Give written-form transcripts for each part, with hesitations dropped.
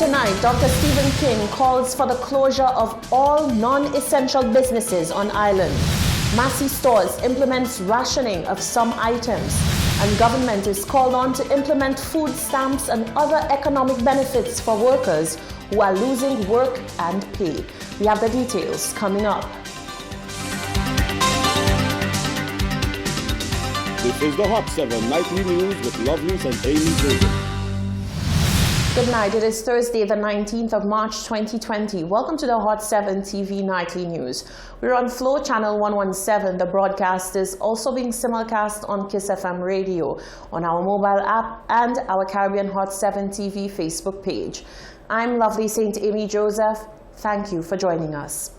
tonight, Dr. Stephen King calls for the closure of all non-essential businesses on island. Massey Stores implements rationing of some items, and government is called on to implement food stamps and other economic benefits for workers who are losing work and pay. We have the details coming up. This is the Hot 7 Nightly News with Lovelace and Amy Joseph. Good night. It is Thursday, the 19th of March, 2020. Welcome to the Hot 7 TV Nightly News. We're on Flow Channel 117. The broadcast is also being simulcast on Kiss FM Radio, on our mobile app, and our Caribbean Hot 7 TV Facebook page. I'm Lovely St. Amy Joseph. Thank you for joining us.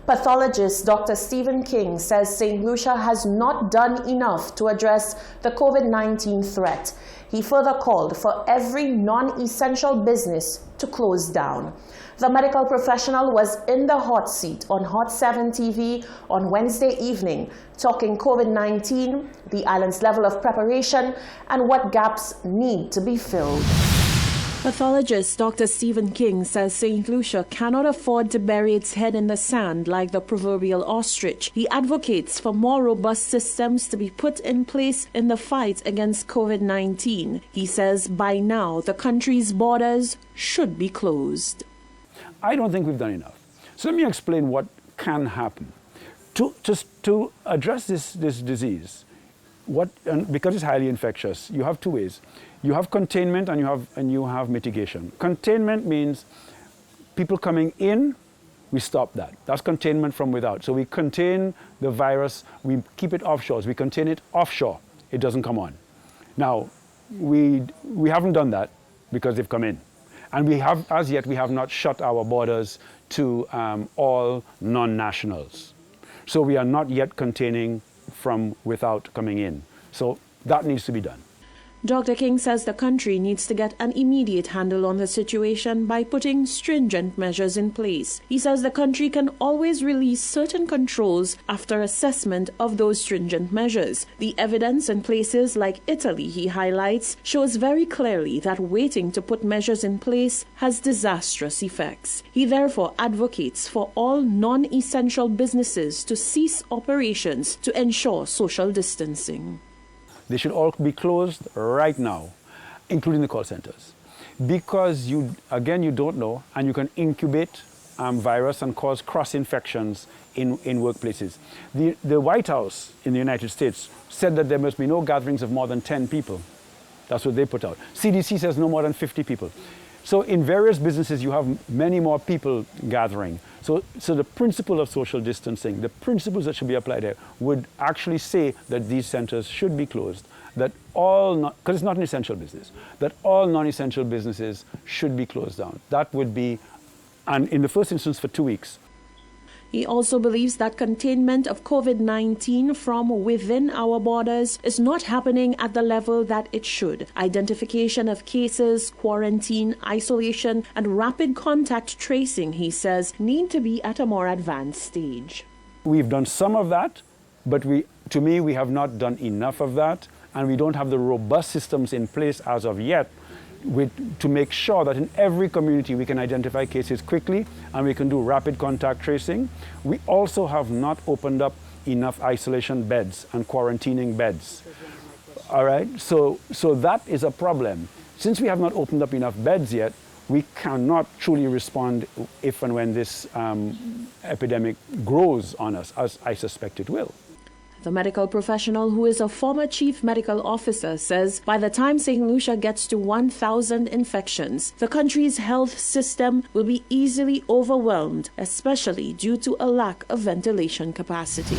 Pathologist Dr. Stephen King says St. Lucia has not done enough to address the COVID-19 threat. He further called for every non-essential business to close down. The medical professional was in the hot seat on Hot 7 TV on Wednesday evening, talking COVID-19, the island's level of preparation, and what gaps need to be filled. Pathologist Dr. Stephen King says St. Lucia cannot afford to bury its head in the sand like the proverbial ostrich. He advocates for more robust systems to be put in place in the fight against COVID-19. He says by now the country's borders should be closed. I don't think we've done enough. So let me explain what can happen. To address this disease, because it's highly infectious, you have two ways. You have containment and you have mitigation. Containment means people coming in, we stop that. That's containment from without. So we contain the virus, we keep it offshore. We contain it offshore. It doesn't come on. Now, we haven't done that because they've come in. And we have, as yet, we have not shut our borders to all non-nationals. So we are not yet containing from without coming in. So that needs to be done. Dr. King says the country needs to get an immediate handle on the situation by putting stringent measures in place. He says the country can always release certain controls after assessment of those stringent measures. The evidence in places like Italy, he highlights, shows very clearly that waiting to put measures in place has disastrous effects. He therefore advocates for all non-essential businesses to cease operations to ensure social distancing. They should all be closed right now, including the call centers. Because you don't know, and you can incubate virus and cause cross-infections in workplaces. The White House in the United States said that there must be no gatherings of more than 10 people. That's what they put out. CDC says no more than 50 people. So in various businesses, you have many more people gathering. So the principle of social distancing, the principles that should be applied there, would actually say that these centers should be closed, that because it's not an essential business, that all non-essential businesses should be closed down. That would be, and in the first instance, for 2 weeks. He also believes that containment of COVID-19 from within our borders is not happening at the level that it should. Identification of cases, quarantine, isolation, and rapid contact tracing, he says, need to be at a more advanced stage. We've done some of that, but to me, we have not done enough of that, and we don't have the robust systems in place as of yet to make sure that in every community we can identify cases quickly and we can do rapid contact tracing. We also have not opened up enough isolation beds and quarantining beds. All right, so that is a problem. Since we have not opened up enough beds yet, we cannot truly respond if and when this epidemic grows on us, as I suspect it will. The medical professional, who is a former chief medical officer, says by the time St. Lucia gets to 1,000 infections, the country's health system will be easily overwhelmed, especially due to a lack of ventilation capacity.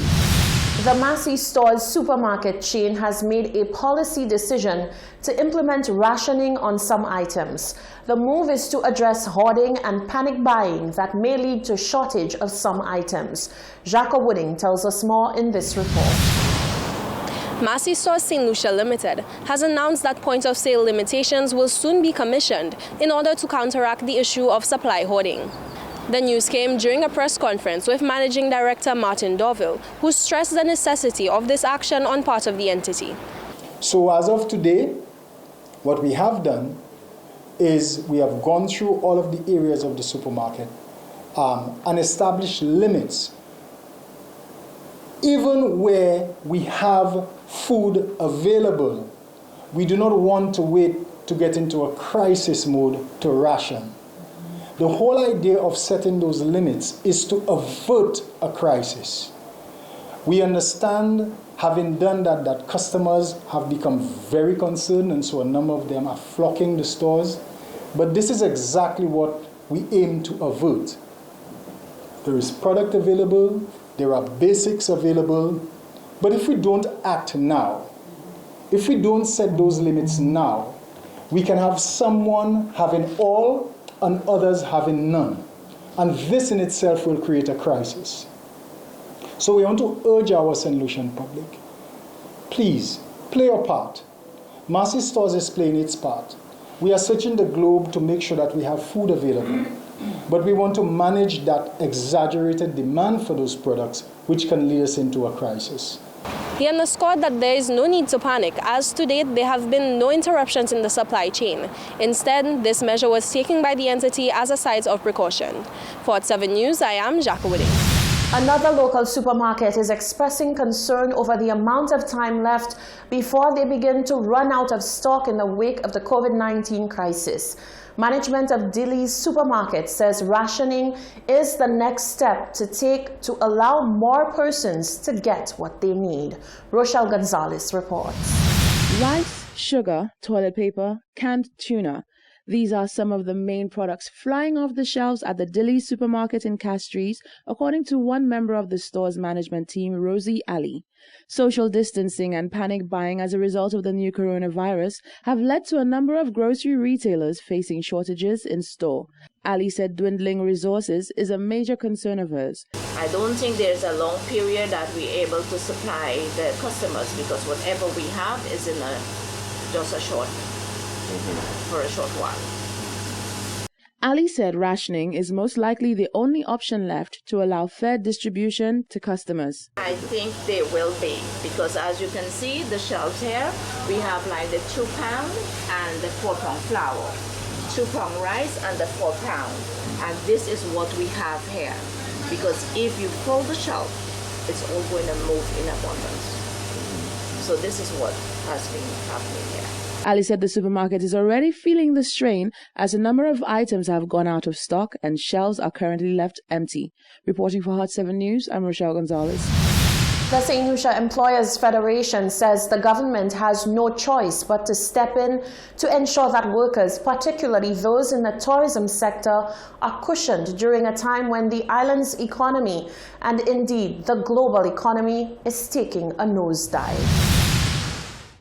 The Massey Stores supermarket chain has made a policy decision to implement rationing on some items. The move is to address hoarding and panic buying that may lead to shortage of some items. Jacob Wooding tells us more in this report. Massey Stores St. Lucia Limited has announced that point-of-sale limitations will soon be commissioned in order to counteract the issue of supply hoarding. The news came during a press conference with Managing Director Martin Dorville, who stressed the necessity of this action on part of the entity. So as of today, what we have done is we have gone through all of the areas of the supermarket and established limits. Even where we have food available, we do not want to wait to get into a crisis mode to ration. The whole idea of setting those limits is to avert a crisis. We understand, having done that, that customers have become very concerned, and so a number of them are flocking the stores. But this is exactly what we aim to avert. There is product available, there are basics available, but if we don't act now, if we don't set those limits now, we can have someone having all and others having none. And this in itself will create a crisis. So we want to urge our St. Lucian public, please, play your part. Massey Stores is playing its part. We are searching the globe to make sure that we have food available. But we want to manage that exaggerated demand for those products, which can lead us into a crisis. He underscored that there is no need to panic, as to date there have been no interruptions in the supply chain. Instead, this measure was taken by the entity as a sign of precaution. For Hot 7 News, I am Jacques Wooding. Another local supermarket is expressing concern over the amount of time left before they begin to run out of stock in the wake of the COVID-19 crisis. Management of Dilly's supermarket says rationing is the next step to take to allow more persons to get what they need. Rochelle Gonzalez reports. Rice, sugar, toilet paper, canned tuna. These are some of the main products flying off the shelves at the Dilly's supermarket in Castries, according to one member of the store's management team, Rosie Ali. Social distancing and panic buying as a result of the new coronavirus have led to a number of grocery retailers facing shortages in store. Ali said dwindling resources is a major concern of hers. I don't think there's a long period that we're able to supply the customers, because whatever we have is in just a short for a short while. Ali said rationing is most likely the only option left to allow fair distribution to customers. I think there will be, because as you can see, the shelves here, we have like the 2 pound and the 4 pound flour, 2 pound rice and the 4 pound. And this is what we have here, because if you pull the shelf, it's all going to move in abundance. So this is what has been happening here. Ali said the supermarket is already feeling the strain as a number of items have gone out of stock and shelves are currently left empty. Reporting for Hot 7 News, I'm Rochelle Gonzalez. The St. Lucia Employers Federation says the government has no choice but to step in to ensure that workers, particularly those in the tourism sector, are cushioned during a time when the island's economy, and indeed the global economy, is taking a nosedive.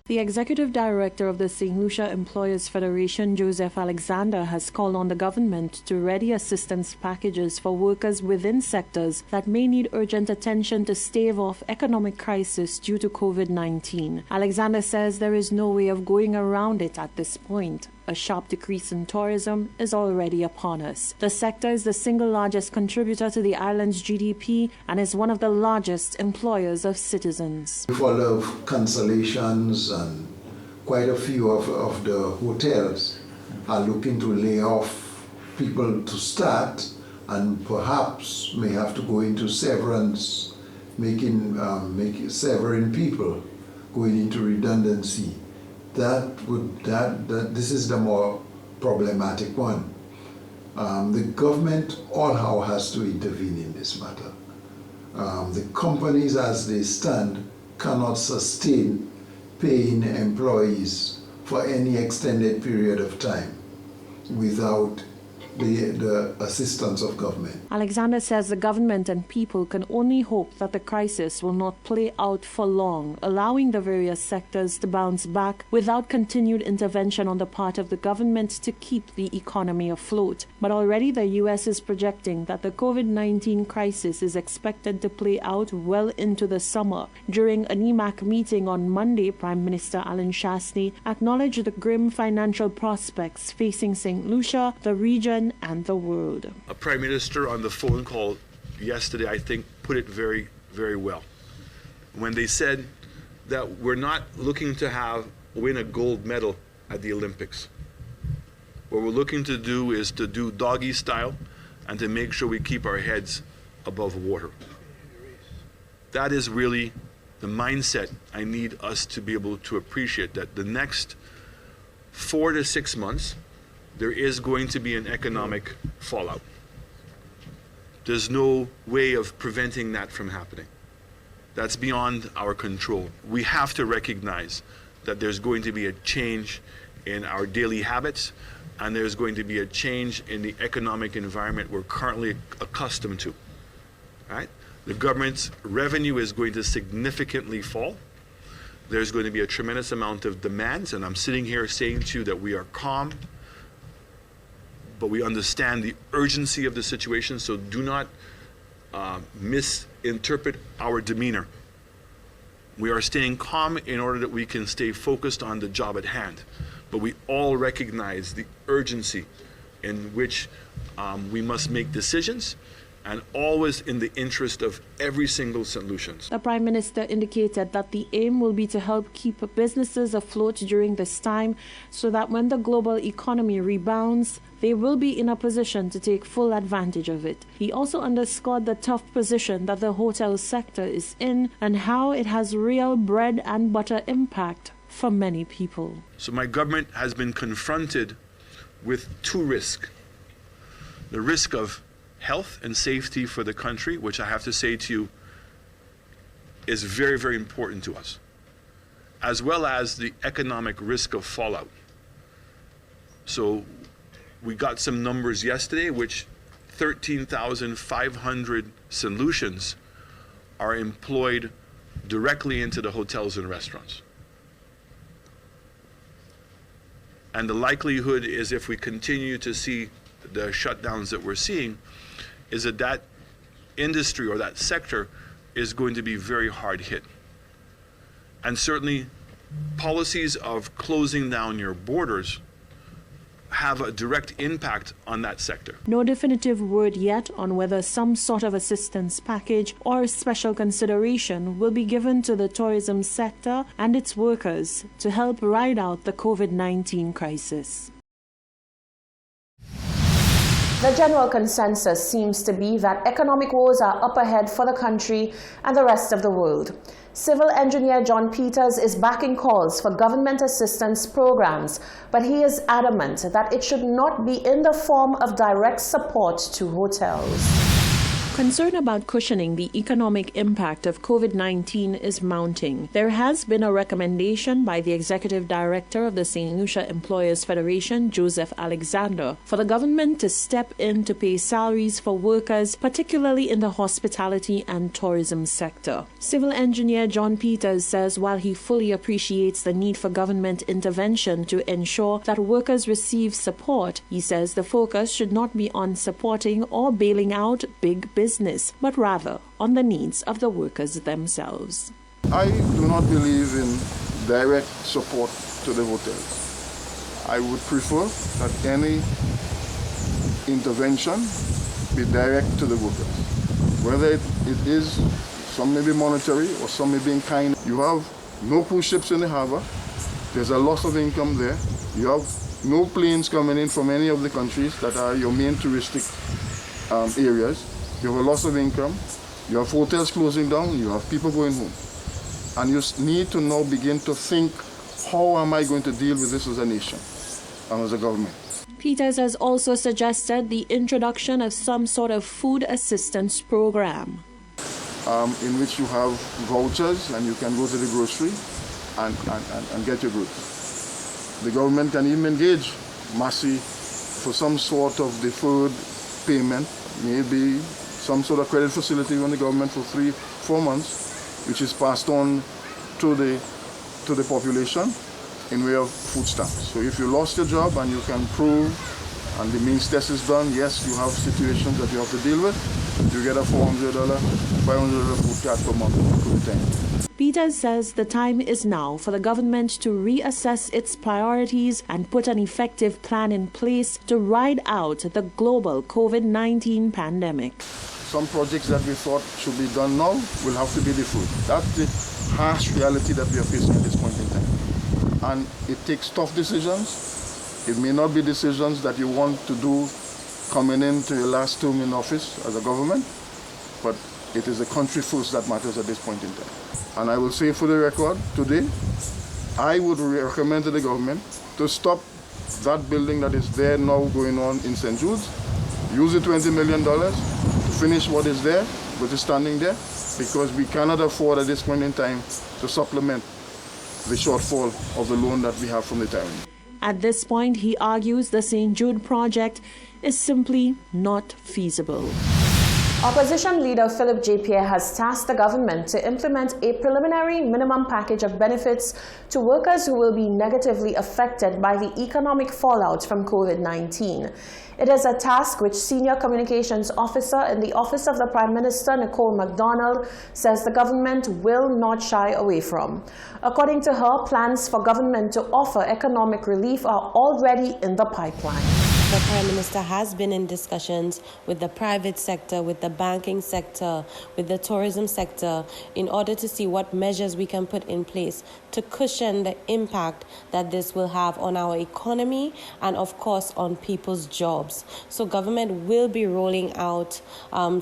The executive director of the St. Lucia Employers Federation, Joseph Alexander, has called on the government to ready assistance packages for workers within sectors that may need urgent attention to stave off economic crisis due to COVID-19. Alexander says there is no way of going around it at this point. A sharp decrease in tourism is already upon us. The sector is the single largest contributor to the island's GDP and is one of the largest employers of citizens. Full of cancellations, and quite a few of the hotels are looking to lay off people to start, and perhaps may have to go into severance, severing people, going into redundancy. This is the more problematic one. The government all has to intervene in this matter. The companies as they stand cannot sustain paying employees for any extended period of time without the assistance of government. Alexander says the government and people can only hope that the crisis will not play out for long, allowing the various sectors to bounce back without continued intervention on the part of the government to keep the economy afloat. But already the U.S. is projecting that the COVID-19 crisis is expected to play out well into the summer. During an EMAC meeting on Monday, Prime Minister Alan Shastney acknowledged the grim financial prospects facing St. Lucia, the region, and the world. A Prime Minister on the phone call yesterday, I think, put it very, very well. When they said that we're not looking to win a gold medal at the Olympics. What we're looking to do is to do doggy style and to make sure we keep our heads above water. That is really the mindset I need us to be able to appreciate, that the next 4 to 6 months, there is going to be an economic fallout. There's no way of preventing that from happening. That's beyond our control. We have to recognize that there's going to be a change in our daily habits, and there's going to be a change in the economic environment we're currently accustomed to, right? The government's revenue is going to significantly fall. There's going to be a tremendous amount of demands, and I'm sitting here saying to you that we are calm, but we understand the urgency of the situation, so do not misinterpret our demeanor. We are staying calm in order that we can stay focused on the job at hand, but we all recognize the urgency in which we must make decisions, and always in the interest of every single solution. The Prime Minister indicated that the aim will be to help keep businesses afloat during this time so that when the global economy rebounds, they will be in a position to take full advantage of it. He also underscored the tough position that the hotel sector is in and how it has real bread and butter impact for many people. So my government has been confronted with two risks. The risk of health and safety for the country, which I have to say to you is very, very important to us, as well as the economic risk of fallout. So we got some numbers yesterday, which 13,500 solutions are employed directly into the hotels and restaurants. And the likelihood is, if we continue to see the shutdowns that we're seeing, is that that industry or that sector is going to be very hard hit. And certainly policies of closing down your borders have a direct impact on that sector. No definitive word yet on whether some sort of assistance package or special consideration will be given to the tourism sector and its workers to help ride out the COVID-19 crisis. The general consensus seems to be that economic woes are up ahead for the country and the rest of the world. Civil engineer John Peters is backing calls for government assistance programs, but he is adamant that it should not be in the form of direct support to hotels. Concern about cushioning the economic impact of COVID-19 is mounting. There has been a recommendation by the Executive Director of the St. Lucia Employers Federation, Joseph Alexander, for the government to step in to pay salaries for workers, particularly in the hospitality and tourism sector. Civil engineer John Peters says while he fully appreciates the need for government intervention to ensure that workers receive support, he says the focus should not be on supporting or bailing out big business, but rather on the needs of the workers themselves. I do not believe in direct support to the hotels. I would prefer that any intervention be direct to the workers. Whether it is, some may be monetary or some may be in kind. You have no cruise ships in the harbor. There's a loss of income there. You have no planes coming in from any of the countries that are your main touristic areas. You have a loss of income, you have hotels closing down, you have people going home. And you need to now begin to think, how am I going to deal with this as a nation and as a government? Peters has also suggested the introduction of some sort of food assistance program. In which you have vouchers and you can go to the grocery and get your goods. The government can even engage Massey for some sort of deferred payment, maybe some sort of credit facility on the government for 3-4 months, which is passed on to the population in way of food stamps. So if you lost your job and you can prove, and the means test is done, yes, you have situations that you have to deal with, you get a $400, $500 food card per month to retain. Peters says the time is now for the government to reassess its priorities and put an effective plan in place to ride out the global COVID-19 pandemic. Some projects that we thought should be done now will have to be deferred. That's the harsh reality that we are facing at this point in time. And it takes tough decisions, It may not be decisions that you want to do coming into your last term in office as a government, but it is the country first that matters at this point in time. And I will say for the record, today, I would recommend to the government to stop that building that is there now going on in St. Jude's, use the $20 million to finish what is there, what is standing there, because we cannot afford at this point in time to supplement the shortfall of the loan that we have from the town. At this point, he argues the St. Jude project is simply not feasible. Opposition leader Philip J. Pierre has tasked the government to implement a preliminary minimum package of benefits to workers who will be negatively affected by the economic fallout from COVID-19. It is a task which Senior Communications Officer in the Office of the Prime Minister, Nicole MacDonald, says the government will not shy away from. According to her, plans for government to offer economic relief are already in the pipeline. The Prime Minister has been in discussions with the private sector, with the banking sector, with the tourism sector, in order to see what measures we can put in place to cushion the impact that this will have on our economy and, of course, on people's jobs. So government will be rolling out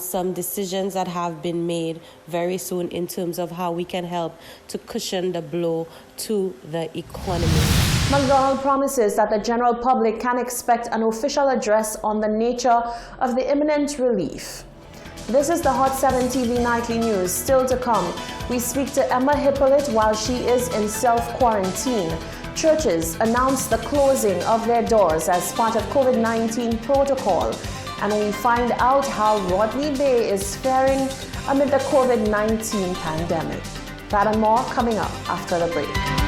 some decisions that have been made very soon in terms of how we can help to cushion the blow to the economy. MacDonald promises that the general public can expect an official address on the nature of the imminent relief. This is the Hot 7 TV Nightly News. Still to come, we speak to Emma Hippolyte while she is in self-quarantine. Churches announce the closing of their doors as part of COVID-19 protocol. And we find out how Rodney Bay is faring amid the COVID-19 pandemic. That and more coming up after the break.